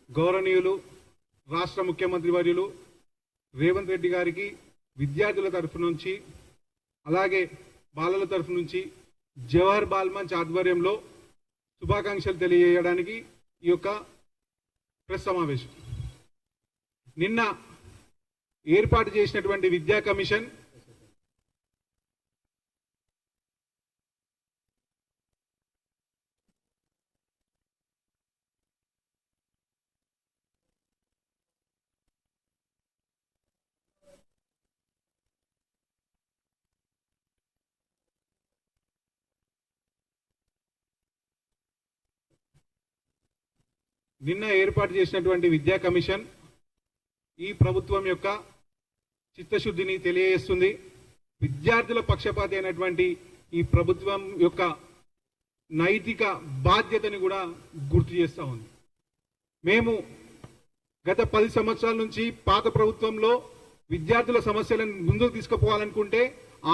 గౌరవనీయులు రాష్ట్ర ముఖ్యమంత్రి వర్యులు రేవంత్ రెడ్డి గారికి విద్యార్థుల తరఫు నుంచి అలాగే బాలల తరఫు నుంచి జవహర్ బాల్ మంచ్ ఆధ్వర్యంలో శుభాకాంక్షలు తెలియజేయడానికి ఈ యొక్క ప్రెస్ సమావేశం. నిన్న ఏర్పాటు చేసినటువంటి విద్యా కమిషన్ విద్యా కమిషన్ ఈ ప్రభుత్వం యొక్క చిత్తశుద్ధిని తెలియజేస్తుంది. విద్యార్థుల పక్షపాతి అయినటువంటి ఈ ప్రభుత్వం యొక్క నైతిక బాధ్యతని కూడా గుర్తు చేస్తూ ఉంది. మేము గత 10 సంవత్సరాల నుంచి పాత ప్రభుత్వంలో విద్యార్థుల సమస్యలను ముందుకు తీసుకుపోవాలనుకుంటే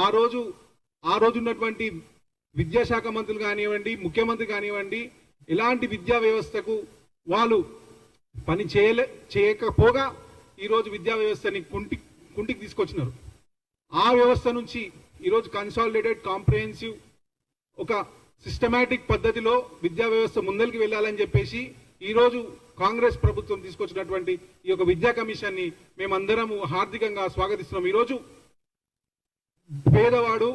ఆ రోజు ఉన్నటువంటి విద్యాశాఖ మంత్రులు కానివ్వండి, ముఖ్యమంత్రి కానివ్వండి, ఇలాంటి విద్యా వ్యవస్థకు వాళ్ళు పని చేయకపోగా ఈరోజు విద్యా వ్యవస్థని కుంటికి తీసుకొచ్చినారు. ఆ వ్యవస్థ నుంచి ఈరోజు కన్సాలిడేటెడ్ కాంప్రహెన్సివ్ ఒక సిస్టమాటిక్ పద్ధతిలో విద్యా వ్యవస్థ ముందరికి వెళ్ళాలని చెప్పేసి ఈరోజు కాంగ్రెస్ ప్రభుత్వం తీసుకొచ్చినటువంటి ఈ యొక్క విద్యా కమిషన్ని మేమందరము హార్దికంగా స్వాగతిస్తున్నాం. ఈరోజు పేదవాడు,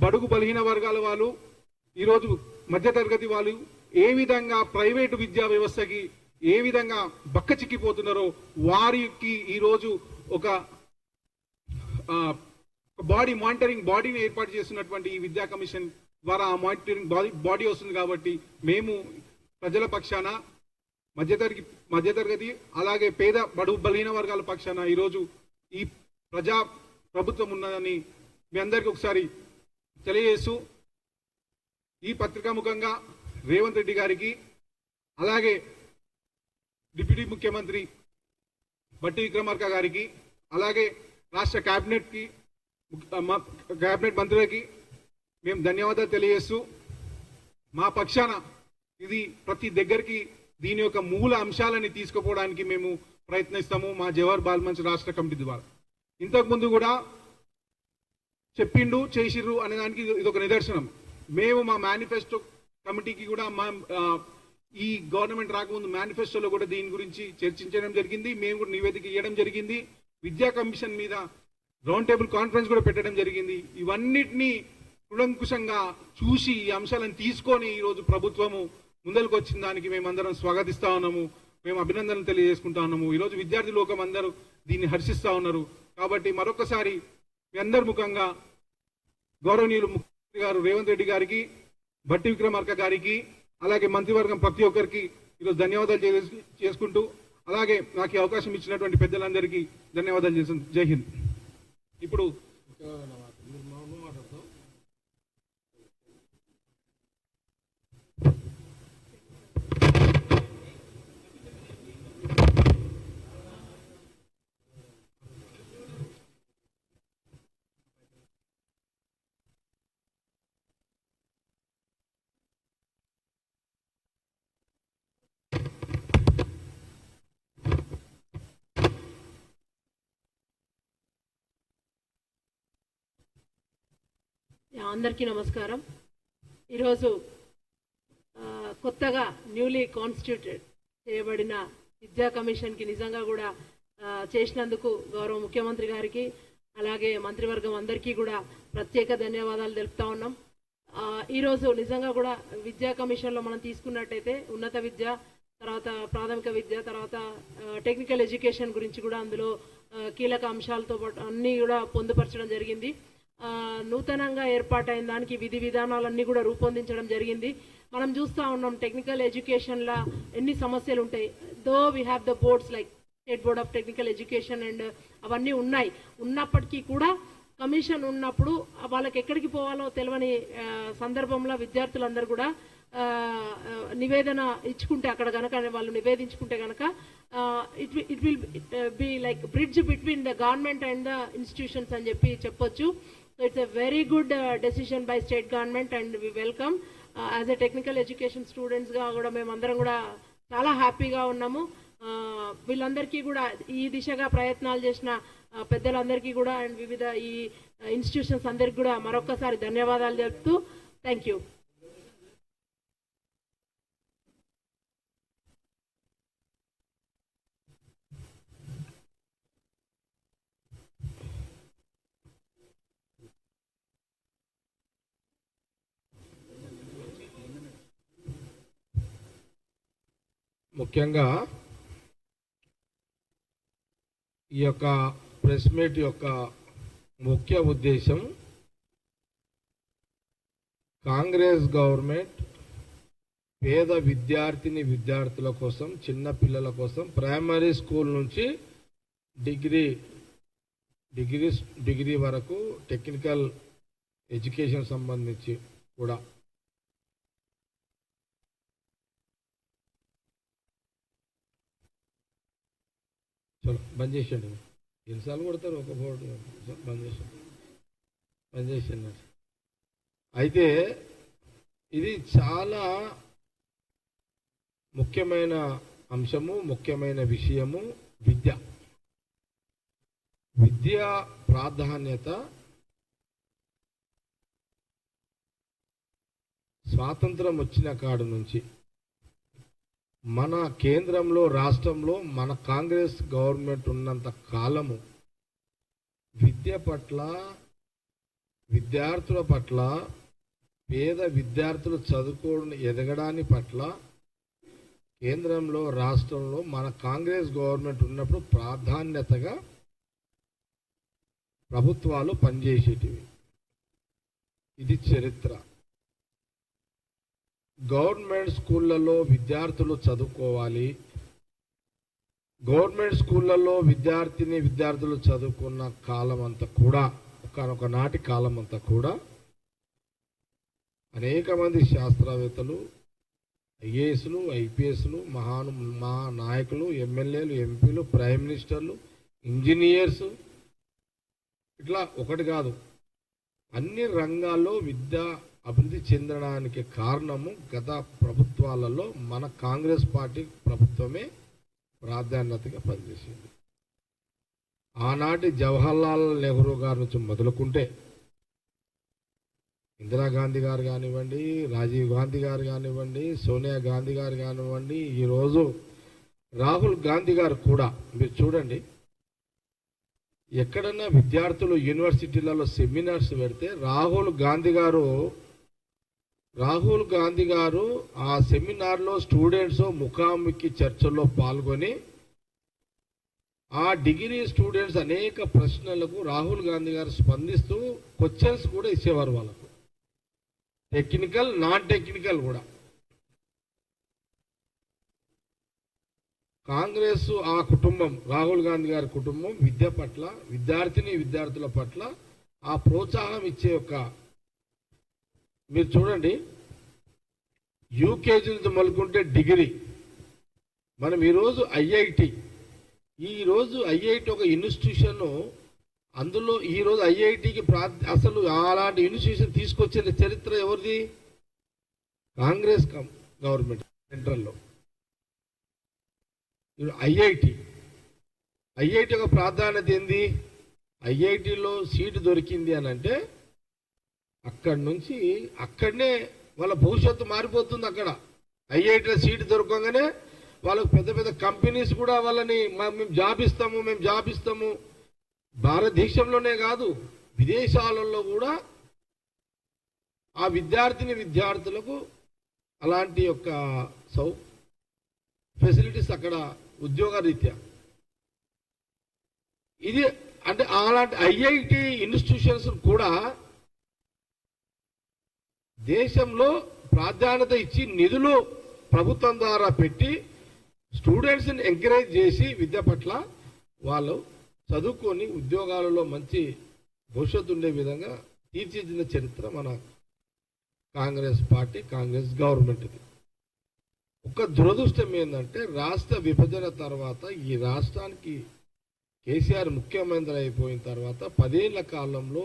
బడుగు బలహీన వర్గాల వాళ్ళు, ఈరోజు మధ్యతరగతి వాళ్ళు ఏ విధంగా ప్రైవేటు విద్యా వ్యవస్థకి ఏ విధంగా బక్క చిక్కిపోతున్నారో వారికి ఈరోజు ఒక మానిటరింగ్ బాడీని ఏర్పాటు చేస్తున్నటువంటి ఈ విద్యా కమిషన్ ద్వారా ఆ మానిటరింగ్ బాడీ వస్తుంది. కాబట్టి మేము ప్రజల పక్షాన, మధ్యతరగతి అలాగే పేద బడుగు బలహీన వర్గాల పక్షాన ఈరోజు ఈ ప్రజా ప్రభుత్వం ఉన్నదని మీ అందరికీ ఒకసారి తెలియజేస్తూ ఈ పత్రికాముఖంగా రేవంత్ రెడ్డి గారికి అలాగే డిప్యూటీ ముఖ్యమంత్రి బట్టి విక్రమార్క గారికి అలాగే రాష్ట్ర కేబినెట్ మంత్రులకి మేము ధన్యవాదాలు తెలియజేస్తూ మా పక్షాన ఇది ప్రతి దగ్గరికి దీని యొక్క మూల అంశాలని తీసుకుపోవడానికి మేము ప్రయత్నిస్తాము మా జవహర్ బాల్ మంచ్ రాష్ట్ర కమిటీ ద్వారా. ఇంతకుముందు కూడా చెప్పిండు చేసిర్రు అనే దానికి ఇదొక నిదర్శనం. మేము మా మేనిఫెస్టో కమిటీకి కూడా ఈ గవర్నమెంట్ రాకముందు మేనిఫెస్టోలో కూడా దీని గురించి చర్చించడం జరిగింది. మేము కూడా నివేదిక ఇవ్వడం జరిగింది. విద్యా కమిషన్ మీద రౌండ్ టేబుల్ కాన్ఫరెన్స్ కూడా పెట్టడం జరిగింది. ఇవన్నిటినీ కులంకుశంగా చూసి ఈ అంశాలను తీసుకొని ఈరోజు ప్రభుత్వము ముందరకు వచ్చిన దానికి మేమందరం స్వాగతిస్తా ఉన్నాము, మేము అభినందనలు తెలియజేసుకుంటా ఉన్నాము. ఈరోజు విద్యార్థి లోకం అందరూ దీన్ని హర్షిస్తా ఉన్నారు. కాబట్టి మరొకసారి మీ అందరి ముఖంగా గౌరవనీయులు ముఖ్యమంత్రి గారు రేవంత్ రెడ్డి గారికి, బట్టి విక్రమార్క గారికి అలాగే మంత్రివర్గం ప్రతి ఒక్కరికి ఈరోజు ధన్యవాదాలు చేసుకుంటూ అలాగే నాకు ఈ అవకాశం ఇచ్చినటువంటి పెద్దలందరికీ ధన్యవాదాలు చేస్తుంది. జై హింద్. ఇప్పుడు అందరికీ నమస్కారం. ఈరోజు కొత్తగా న్యూలీ కాన్స్టిట్యూటెడ్ చేయబడిన విద్యా కమిషన్కి నిజంగా కూడా చేసినందుకు గౌరవ ముఖ్యమంత్రి గారికి అలాగే మంత్రివర్గం అందరికీ కూడా ప్రత్యేక ధన్యవాదాలు తెలుపుతా ఉన్నాం. ఈరోజు నిజంగా కూడా విద్యా కమిషన్లో మనం తీసుకున్నట్టయితే ఉన్నత విద్య, తర్వాత ప్రాథమిక విద్య, తర్వాత టెక్నికల్ ఎడ్యుకేషన్ గురించి కూడా అందులో కీలక అంశాలతో పాటు అన్నీ కూడా పొందుపరచడం జరిగింది. నూతనంగా ఏర్పాటైన దానికి విధి విధానాలన్నీ కూడా రూపొందించడం జరిగింది. మనం చూస్తూ ఉన్నాం టెక్నికల్ ఎడ్యుకేషన్లో ఎన్ని సమస్యలు ఉంటాయి. Though we have the boards like state board of technical education and అవన్నీ ఉన్నప్పటికీ కూడా కమిషన్ ఉన్నప్పుడు వాళ్ళకి ఎక్కడికి పోవాలో తెలియని సందర్భంలో విద్యార్థులందరూ కూడా నివేదన ఇచ్చుకుంటే అక్కడ కనుక వాళ్ళు నివేదించుకుంటే కనుక it will be like bridge between the government and the institutions అని చెప్పొచ్చు. So it's a very good decision by state government and we welcome. As a technical education స్టూడెంట్స్గా కూడా మేమందరం కూడా చాలా హ్యాపీగా ఉన్నాము. వీళ్ళందరికీ కూడా ఈ దిశగా ప్రయత్నాలు చేసిన పెద్దలందరికీ కూడా అండ్ వివిధ ఈ ఇన్స్టిట్యూషన్స్ అందరికీ కూడా మరొక్కసారి ధన్యవాదాలు తెలుపుతూ థ్యాంక్ యూ. ముఖ్యంగా ఈ యొక్క ప్రెస్ మీట్ యొక్క ముఖ్య ఉద్దేశం కాంగ్రెస్ గవర్నమెంట్ పేద విద్యార్థుల కోసం, చిన్న పిల్లల కోసం ప్రైమరీ స్కూల్ నుంచి డిగ్రీ వరకు టెక్నికల్ ఎడ్యుకేషన్ సంబంధించి కూడా చలో బంద్ చేసేయండి. ఎన్నిసార్లు కొడతారు ఒక బోర్డు బంద్ చేసేయండి. అయితే ఇది చాలా ముఖ్యమైన అంశము, ముఖ్యమైన విషయము. విద్య ప్రాధాన్యత స్వాతంత్రం వచ్చిన కాడు నుంచి మన కేంద్రంలో, రాష్ట్రంలో మన కాంగ్రెస్ గవర్నమెంట్ ఉన్నంత కాలము విద్య పట్ల, విద్యార్థుల పట్ల, పేద విద్యార్థులు చదువుకోవడం ఎదగడాని పట్ల కేంద్రంలో, రాష్ట్రంలో మన కాంగ్రెస్ గవర్నమెంట్ ఉన్నప్పుడు ప్రాధాన్యతగా ప్రభుత్వాలు పనిచేసేటివి. ఇది చరిత్ర. గవర్నమెంట్ స్కూళ్ళల్లో విద్యార్థులు చదువుకోవాలి. గవర్నమెంట్ స్కూళ్ళల్లో విద్యార్థులు చదువుకున్న కాలం అంతా కూడా, ఒకనొకనాటి కాలం అంతా కూడా అనేక మంది శాస్త్రవేత్తలు, ఐఏఎస్లు, ఐపీఎస్లు, మహా నాయకులు, ఎమ్మెల్యేలు, ఎంపీలు, ప్రైమ్ మినిస్టర్లు, ఇంజనీర్స్, ఇట్లా ఒకటి కాదు, అన్ని రంగాల్లో విద్య అభివృద్ధి చెందడానికి కారణము గత ప్రభుత్వాలలో మన కాంగ్రెస్ పార్టీ ప్రభుత్వమే ప్రాధాన్యతగా పనిచేసింది. ఆనాటి జవహర్లాల్ నెహ్రూ గారి నుంచి మొదలుకుంటే ఇందిరాగాంధీ గారు కానివ్వండి, రాజీవ్ గాంధీ గారు కానివ్వండి, సోనియా గాంధీ గారు కానివ్వండి, ఈరోజు రాహుల్ గాంధీ గారు కూడా మీరు చూడండి, ఎక్కడన్నా విద్యార్థులు యూనివర్సిటీలలో సెమినార్స్ పెడితే రాహుల్ గాంధీ గారు ఆ సెమినార్లో స్టూడెంట్స్ ముఖాముఖి చర్చల్లో పాల్గొని ఆ డిగ్రీ స్టూడెంట్స్ అనేక ప్రశ్నలకు రాహుల్ గాంధీ గారు స్పందిస్తూ క్వశ్చన్స్ కూడా ఇచ్చేవారు వాళ్ళకు, టెక్నికల్, నాన్ టెక్నికల్ కూడా. కాంగ్రెస్ ఆ కుటుంబం, రాహుల్ గాంధీ గారి కుటుంబం విద్య పట్ల, విద్యార్థుల పట్ల ఆ ప్రోత్సాహం ఇచ్చే ఒక, మీరు చూడండి, యూకేజీ నుంచి మొదలుకుంటే డిగ్రీ, మనం ఈరోజు ఐఐటి ఒక ఇన్స్టిట్యూషన్, అందులో ఈరోజు ఐఐటికి అసలు అలాంటి ఇన్స్టిట్యూషన్ తీసుకొచ్చిన చరిత్ర ఎవరిది? కాంగ్రెస్ గవర్నమెంట్ సెంట్రల్లో. ఐఐటి ఒక ప్రాధాన్యత ఏంది? ఐఐటిలో సీటు దొరికింది అని అంటే అక్కడనే వాళ్ళ భవిష్యత్తు మారిపోతుంది. అక్కడ ఐఐటిలో సీటు దొరకగానే వాళ్ళకు పెద్ద పెద్ద కంపెనీస్ కూడా వాళ్ళని మేము జాబ్ ఇస్తాము. భారతదేశంలోనే కాదు, విదేశాలలో కూడా ఆ విద్యార్థులకు అలాంటి యొక్క ఫెసిలిటీస్ అక్కడ ఉద్యోగ రీత్యా. ఇది అంటే అలాంటి ఐఐటి ఇన్స్టిట్యూషన్స్ కూడా దేశంలో ప్రాధాన్యత ఇచ్చి నిధులు ప్రభుత్వం ద్వారా పెట్టి స్టూడెంట్స్ని ఎంకరేజ్ చేసి విద్య పట్ల వాళ్ళు చదువుకొని ఉద్యోగాలలో మంచి భవిష్యత్తు ఉండే విధంగా తీర్చిదిద్దిన చరిత్ర మన కాంగ్రెస్ పార్టీ, కాంగ్రెస్ గవర్నమెంట్ది. ఒక దురదృష్టం ఏంటంటే రాష్ట్ర విభజన తర్వాత ఈ రాష్ట్రానికి కేసీఆర్ ముఖ్యమంత్రి అయిపోయిన తర్వాత 10 ఏళ్ల కాలంలో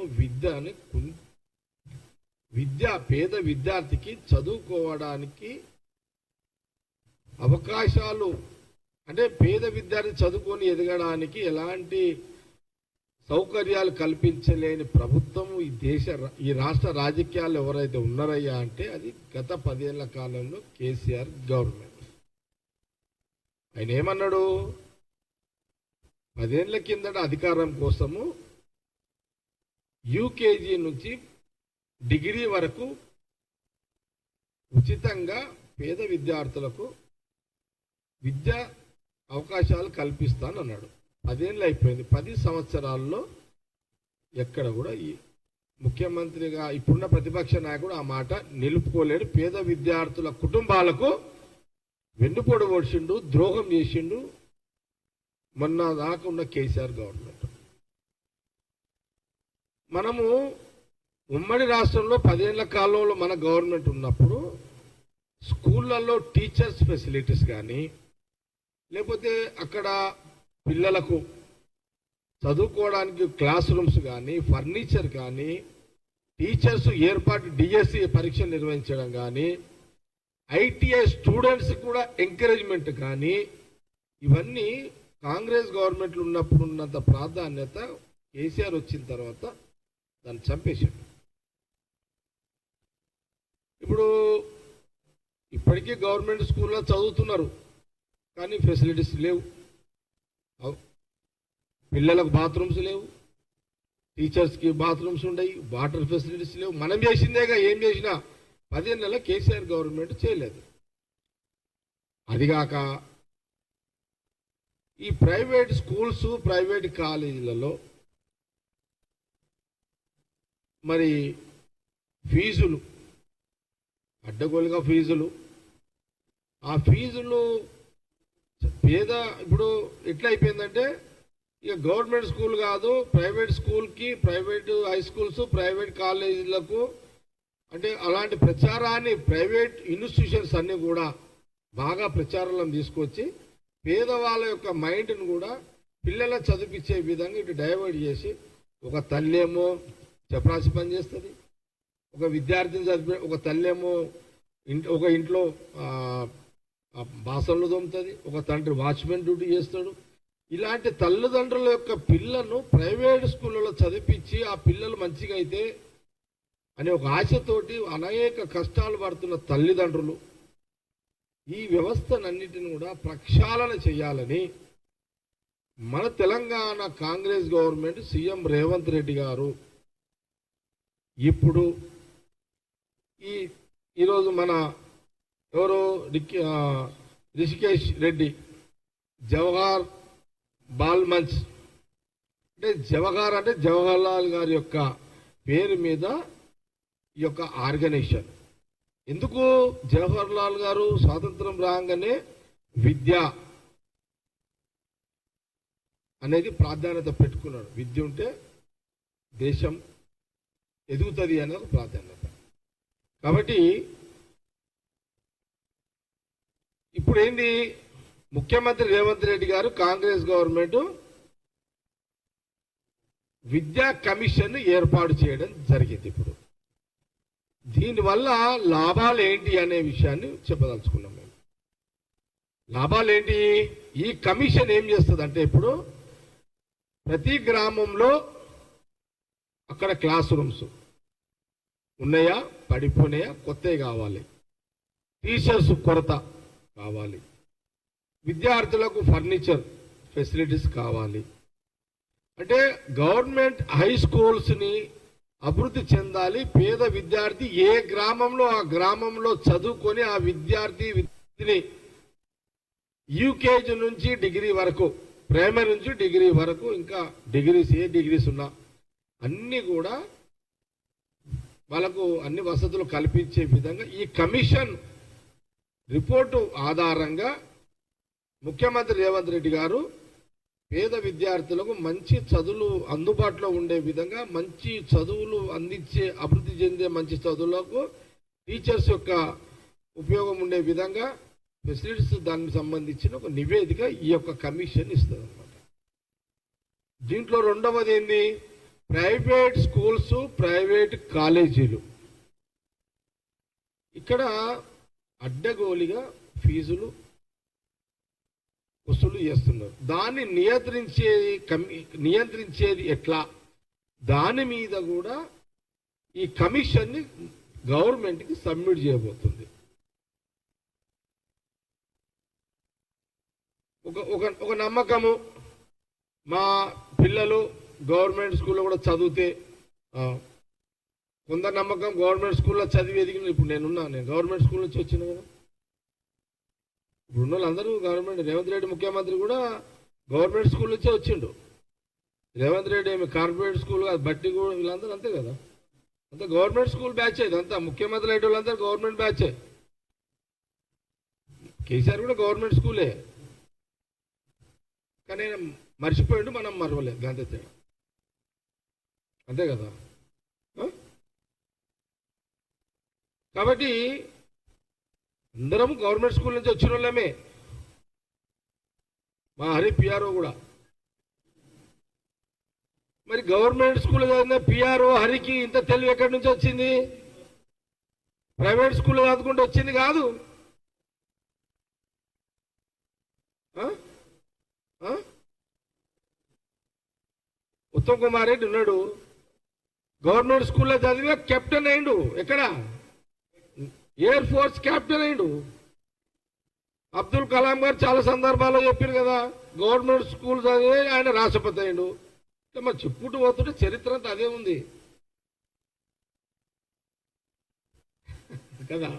పేద విద్యార్థికి చదువుకోవడానికి అవకాశాలు అంటే పేద విద్యార్థి చదువుకొని ఎదగడానికి ఎలాంటి సౌకర్యాలు కల్పించలేని ప్రభుత్వం ఈ రాష్ట్ర రాజకీయాలు ఎవరైతే ఉన్నారయ్యా అంటే అది గత 10 ఏళ్ల కాలంలో కేసీఆర్ గవర్నమెంట్. ఆయన ఏమన్నాడు, 10 ఏళ్ల కిందట అధికారం కోసము యూకేజీ నుంచి డిగ్రీ వరకు ఉచితంగా పేద విద్యార్థులకు విద్యా అవకాశాలు కల్పిస్తానన్నాడు. 10 ఏళ్ళు అయిపోయింది. 10 సంవత్సరాల్లో ఎక్కడ కూడా ఈ ముఖ్యమంత్రిగా ఇప్పుడున్న ప్రతిపక్ష నాయకుడు ఆ మాట నిలుపుకోలేడు. పేద విద్యార్థుల కుటుంబాలకు వెన్నుపోటు పొడిచిండు, ద్రోహం చేసిండు మొన్న దాకా ఉన్న కేసీఆర్ గవర్నమెంట్. మనము ఉమ్మడి రాష్ట్రంలో 10 ఏళ్ల కాలంలో మన గవర్నమెంట్ ఉన్నప్పుడు స్కూళ్ళల్లో టీచర్స్ ఫెసిలిటీస్ కానీ లేకపోతే అక్కడ పిల్లలకు చదువుకోవడానికి క్లాస్ రూమ్స్ కానీ ఫర్నిచర్ కానీ టీచర్స్ ఏర్పాటు డిఎస్సి పరీక్షలు నిర్వహించడం కానీ ఐటీఐ స్టూడెంట్స్ కూడా ఎంకరేజ్మెంట్ కానీ ఇవన్నీ కాంగ్రెస్ గవర్నమెంట్లు ఉన్నప్పుడు ఉన్నంత ప్రాధాన్యత కేసీఆర్ వచ్చిన తర్వాత దాన్ని చంపేశాడు. ఇప్పుడు ఇప్పటికీ గవర్నమెంట్ స్కూల్లో చదువుతున్నారు కానీ ఫెసిలిటీస్ లేవు, పిల్లలకు బాత్రూమ్స్ లేవు, టీచర్స్కి బాత్రూమ్స్ ఉండయి, వాటర్ ఫెసిలిటీస్ లేవు. మనం చేసిందేగా, ఏం చేసినా 10 ఏళ్ళ కేసీఆర్ గవర్నమెంట్ చేయలేదు. అదిగాక ఈ ప్రైవేట్ స్కూల్స్ ప్రైవేట్ కాలేజీలలో మరి ఫీజులు అడ్డగోలుగా ఫీజులు, ఆ ఫీజులు పేద ఇప్పుడు ఎట్లా అయిపోయిందంటే ఇక గవర్నమెంట్ స్కూల్ కాదు ప్రైవేట్ స్కూల్కి, ప్రైవేట్ హై స్కూల్స్ ప్రైవేట్ కాలేజీలకు అంటే అలాంటి ప్రచారాన్ని ప్రైవేట్ ఇన్స్టిట్యూషన్స్ అన్నీ కూడా బాగా ప్రచారంలో తీసుకొచ్చి పేదవాళ్ళ యొక్క మైండ్ను కూడా పిల్లలను చదివించే విధంగా ఇటు డైవర్ట్ చేసి ఒక తల్లేమో చపరాసి పని చేస్తుంది, ఒక విద్యార్థిని చదివి ఒక తల్లేమో ఒక ఇంట్లో బాసనలు దొమ్ముతుంది, ఒక తండ్రి వాచ్మెన్ డ్యూటీ చేస్తాడు. ఇలాంటి తల్లిదండ్రుల యొక్క పిల్లలను ప్రైవేట్ స్కూళ్ళలో చదివించి ఆ పిల్లలు మంచిగా అయితే అనే ఒక ఆశతోటి అనేక కష్టాలు పడుతున్న తల్లిదండ్రులు ఈ వ్యవస్థనన్నిటిని కూడా ప్రక్షాళన చేయాలని మన తెలంగాణ కాంగ్రెస్ గవర్నమెంట్ సీఎం రేవంత్ రెడ్డి గారు ఇప్పుడు ఈరోజు మన ఎవరు రిషికేష్ రెడ్డి జవహర్ బాల్ మంచ్ అంటే జవహర్ అంటే జవహర్ లాల్ గారి యొక్క పేరు మీద ఈ యొక్క ఆర్గనైజేషన్. ఎందుకు జవహర్ లాల్ గారు స్వాతంత్రం రాగానే విద్య అనేది ప్రాధాన్యత పెట్టుకున్నాడు. విద్య ఉంటే దేశం ఎదుగుతుంది అనేది ప్రాధాన్యత. కాబట్టి ఇప్పుడు ఏంది, ముఖ్యమంత్రి రేవంత్ రెడ్డి గారు కాంగ్రెస్ గవర్నమెంట్ విద్యా కమిషన్ ఏర్పాటు చేయడం జరిగింది. ఇప్పుడు దీనివల్ల లాభాలు ఏంటి అనే విషయాన్ని చెప్పదలుచుకున్నాం మేము. లాభాలు ఏంటి, ఈ కమిషన్ ఏం చేస్తుంది అంటే ఇప్పుడు ప్రతి గ్రామంలో అక్కడ క్లాస్ రూమ్స్ ఉన్నాయా, పడిపోయినాయా, కొత్తవి కావాలి, టీచర్స్ కొరత కావాలి, విద్యార్థులకు ఫర్నిచర్ ఫెసిలిటీస్ కావాలి. అంటే గవర్నమెంట్ హై స్కూల్స్ని అభివృద్ధి చెందాలి. పేద విద్యార్థి ఏ గ్రామంలో ఆ గ్రామంలో చదువుకొని ఆ విద్యార్థిని యూకేజీ నుంచి డిగ్రీ వరకు, ప్రైమరీ నుంచి డిగ్రీ వరకు, ఇంకా డిగ్రీస్ ఏ డిగ్రీస్ ఉన్నా అన్నీ కూడా వాళ్ళకు అన్ని వసతులు కల్పించే విధంగా ఈ కమిషన్ రిపోర్టు ఆధారంగా ముఖ్యమంత్రి రేవంత్ రెడ్డి గారు పేద విద్యార్థులకు మంచి చదువులు అందుబాటులో ఉండే విధంగా, మంచి చదువులు అందించే అభివృద్ధి చెందే మంచి చదువులకు టీచర్స్ యొక్క ఉపయోగం ఉండే విధంగా ఫెసిలిటీస్ దానికి సంబంధించిన ఒక నివేదిక ఈ యొక్క కమిషన్ ఇస్తుంది అన్నమాట. దీంట్లో రెండవది ఏంది, ప్రైవేట్ స్కూల్స్ ప్రైవేట్ కాలేజీలు. ఇక్కడ అడ్డగోలిగా ఫీజులు వసూలు చేస్తున్నారు. దాన్ని నియంత్రించేది ఎట్లా, దాని మీద కూడా ఈ కమిషన్ని గవర్నమెంట్కి సబ్మిట్ చేయబోతుంది. ఒక నమ్మకము, మా పిల్లలు గవర్నమెంట్ స్కూల్లో కూడా చదివితే, కొంత నమ్మకం గవర్నమెంట్ స్కూల్లో చదివి ఎదిగిన. ఇప్పుడు నేను గవర్నమెంట్ స్కూల్ నుంచి వచ్చిన కదా. ఇప్పుడు ఉన్న వాళ్ళందరూ గవర్నమెంట్, రేవంత్ రెడ్డి ముఖ్యమంత్రి కూడా గవర్నమెంట్ స్కూల్ నుంచే వచ్చిండు. రేవంత్ రెడ్డి ఏమి కార్పొరేట్ స్కూల్ కాదు, బట్టి కూడా వీళ్ళందరూ అంతే కదా, అంతే గవర్నమెంట్ స్కూల్ బ్యాచ్. ఇదంతా ముఖ్యమంత్రి అయితే వాళ్ళందరూ గవర్నమెంట్ బ్యాచే. కేసీఆర్ కూడా గవర్నమెంట్ స్కూలే, కానీ మర్చిపోయిండు, మనం మరవలేదు, అంతే తేడా, అంతే కదా. కాబట్టి అందరం గవర్నమెంట్ స్కూల్ నుంచి వచ్చిన వాళ్ళమే. మా హరి పిఆర్ఓ కూడా. మరి గవర్నమెంట్ స్కూల్ చదివిన పిఆర్ఓ హరికి ఇంత తెలివి ఎక్కడి నుంచి వచ్చింది? ప్రైవేట్ స్కూల్లో చదువుకుంటూ వచ్చింది కాదు. ఉత్తమ్ కుమార్ రెడ్డి ఉన్నాడు, గవర్నమెంట్ స్కూల్లో చదివే కెప్టెన్ అయిండు. ఎక్కడ? ఎయిర్ ఫోర్స్ కెప్టెన్ అయిండు. అబ్దుల్ కలాం గారు చాలా సందర్భాల్లో చెప్పారు కదా, గవర్నమెంట్ స్కూల్ చదివి ఆయన రాష్ట్రపతి అయిండు. మరి చెప్పుకుంటూ పోతుంటే చరిత్ర అంతా అదే ఉంది కదా.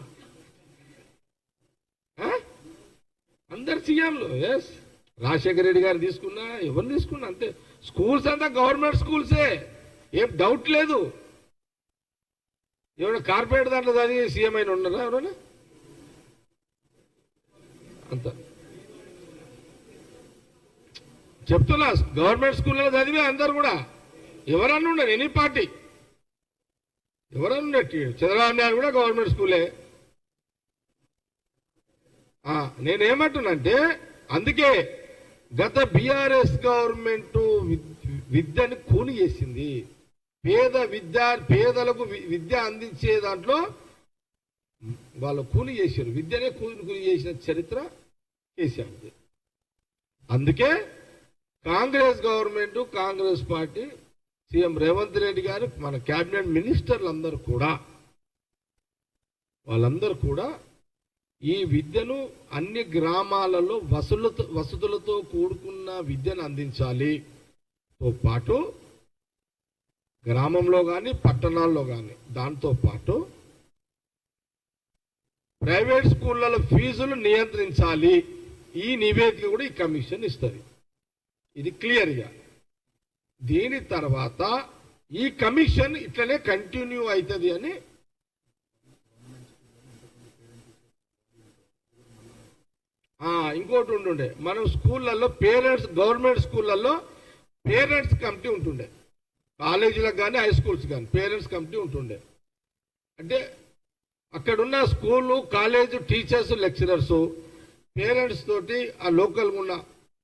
అందరు సీఎంలు, ఎస్, రాజశేఖర రెడ్డి గారు తీసుకున్నా, ఎవరు తీసుకున్నా అంతే. స్కూల్స్ అంతా గవర్నమెంట్ స్కూల్సే, ఏం డౌట్ లేదు. ఎవరైనా కార్పొరేట్ దాంట్లో చదివి సీఎం అయిన ఉన్నారా ఎవరైనా? అంత చెప్తున్నా, గవర్నమెంట్ స్కూల్లో చదివే అందరు కూడా. ఎవరన్నా ఉండరు, ఎనీ పార్టీ ఎవరన్నా ఉండేది. చంద్రబాబు నాయుడు కూడా గవర్నమెంట్ స్కూలే. నేనేమంటున్నానంటే, అందుకే గత బీఆర్ఎస్ గవర్నమెంట్ విద్యని కూని చేసింది. పేదలకు విద్య అందించే దాంట్లో వాళ్ళు కూలి చేశారు, విద్యనే కూలి చేసిన చరిత్ర కేసీఆర్ది. అందుకే Congress government, Congress party, CM Revanth Reddy గారు, మన క్యాబినెట్ మినిస్టర్లు వాళ్ళందరూ కూడా ఈ విద్యను అన్ని గ్రామాలలో వసతులతో కూడుకున్న విద్యను అందించాలి. తో పాటు గ్రామంలో కానీ పట్టణాల్లో కానీ, దాంతో పాటు ప్రైవేట్ స్కూళ్ళలో ఫీజులు నియంత్రించాలి. ఈ నివేదిక కూడా ఈ కమిషన్ ఇస్తుంది. ఇది క్లియర్గా. దీని తర్వాత ఈ కమిషన్ ఇట్లనే కంటిన్యూ అవుతుంది అని ఇంకోటి ఉంటుండే. మనం స్కూళ్ళల్లో గవర్నమెంట్ స్కూళ్ళల్లో పేరెంట్స్ కమిటీ ఉంటుండే, కాలేజీలకు కానీ హై స్కూల్స్ కానీ పేరెంట్స్ కమిటీ ఉంటుండే. అంటే అక్కడున్న school, college teachers, lecturers parents తోటి ఆ లోకల్గా ఉన్న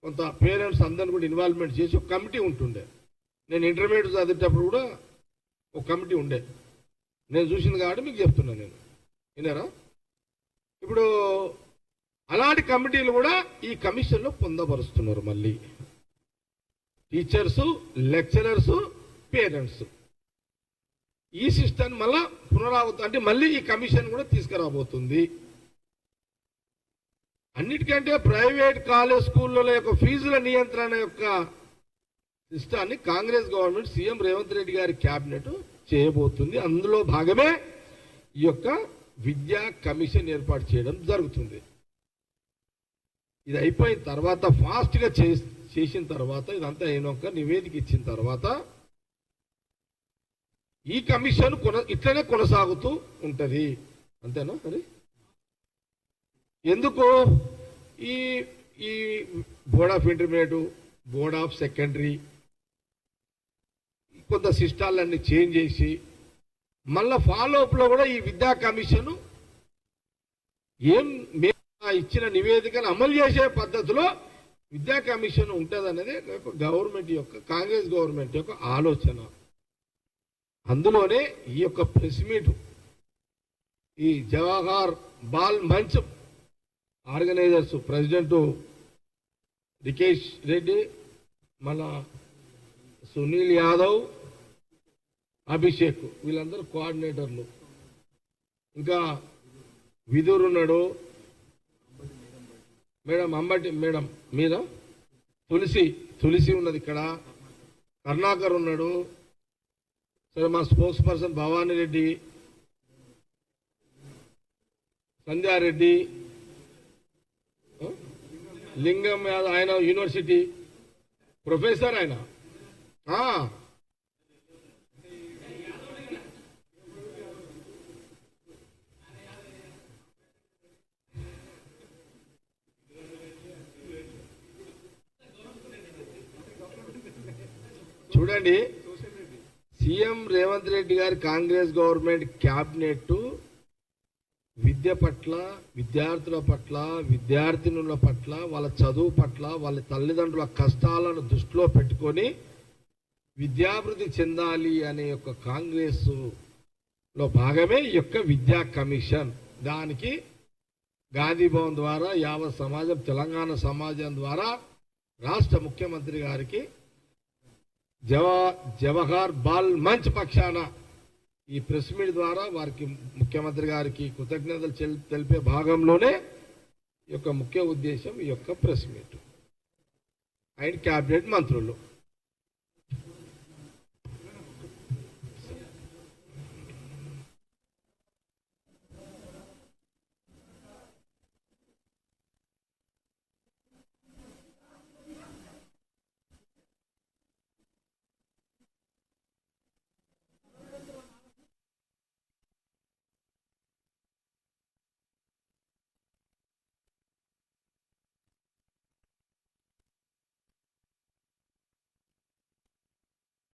కొంత పేరెంట్స్ అందరిని కూడా ఇన్వాల్వ్మెంట్ చేసి ఒక కమిటీ ఉంటుండే. నేను ఇంటర్మీడియట్ చదివేటప్పుడు కూడా ఒక కమిటీ ఉండే, నేను చూసింది కాబట్టి మీకు చెప్తున్నాను. నేను విన్నారా? ఇప్పుడు అలాంటి కమిటీలు కూడా ఈ కమిషన్లో పొందపరుస్తున్నారు. మళ్ళీ టీచర్స్, లెక్చరర్స్, పేరెంట్స్ ఈ సిస్టమ్ మళ్ళా పునరావృతం, అంటే మళ్ళీ ఈ కమిషన్ కూడా తీసుకురాబోతుంది. అన్నిటికంటే ప్రైవేట్ కాలేజ్ స్కూళ్ళ యొక్క ఫీజుల నియంత్రణ యొక్క సిస్టాన్ని కాంగ్రెస్ గవర్నమెంట్, సీఎం రేవంత్ రెడ్డి గారి క్యాబినెట్ చేయబోతుంది. అందులో భాగమే ఈ యొక్క విద్యా కమిషన్ ఏర్పాటు చేయడం జరుగుతుంది. ఇది అయిపోయిన తర్వాత, ఫాస్ట్గా చేసిన తర్వాత, ఇదంతా అయినాక నివేదిక ఇచ్చిన తర్వాత ఈ కమిషన్ ఇట్లనే కొనసాగుతూ ఉంటుంది. అంతేనా? మరి ఎందుకు ఈ board of intermediate, board of secondary కొంత సిస్టాలన్నీ చేంజ్ చేసి మళ్ళా ఫాలోఅప్లో కూడా ఈ విద్యా కమిషన్ ఇచ్చిన నివేదికను అమలు చేసే పద్ధతిలో విద్యా కమిషన్ ఉంటుంది అనేది గవర్నమెంట్ యొక్క, కాంగ్రెస్ గవర్నమెంట్ యొక్క ఆలోచన. అందులోనే ఈ యొక్క ప్రెస్ మీట్, ఈ జవహర్ బాల్ మంచ్ ఆర్గనైజర్స్ ప్రెసిడెంట్ రికేష్ రెడ్డి, మన సునీల్ యాదవ్, అభిషేక్, వీళ్ళందరూ కోఆర్డినేటర్లు. ఇంకా విదుర్ ఉన్నాడు, మేడం అంబటి మేడం మీరా, తులసి ఉన్నది ఇక్కడ, కరుణాకర్ ఉన్నాడు, సరే మా స్పోక్స్ పర్సన్ భవానీ రెడ్డి, సంధ్యారెడ్డి, లింగం యాదవ్, ఆయన యూనివర్సిటీ ప్రొఫెసర్ ఆయన. చూడండి, సీఎం రేవంత్ రెడ్డి గారి కాంగ్రెస్ గవర్నమెంట్ క్యాబినెట్ విద్య పట్ల, విద్యార్థుల పట్ల, విద్యార్థినుల పట్ల, వాళ్ళ చదువు పట్ల, వాళ్ళ తల్లిదండ్రుల కష్టాలను దృష్టిలో పెట్టుకొని విద్యాభివృద్ధి చెందాలి అనే యొక్క కాంగ్రెస్ లో భాగమే ఈ యొక్క విద్యా కమిషన్. దానికి గాంధీ భవన్ ద్వారా యావత్ సమాజం, తెలంగాణ సమాజం ద్వారా రాష్ట్ర ముఖ్యమంత్రి గారికి జవహర్ బాల్ మంచ్ పక్షాన ఈ ప్రెస్ మీట్ ద్వారా వారికి, ముఖ్యమంత్రి గారికి కృతజ్ఞతలు తెలిపే భాగంలోనే ఈ యొక్క ముఖ్య ఉద్దేశం ఈ యొక్క ప్రెస్ మీట్. అండ్ క్యాబినెట్ మంత్రులు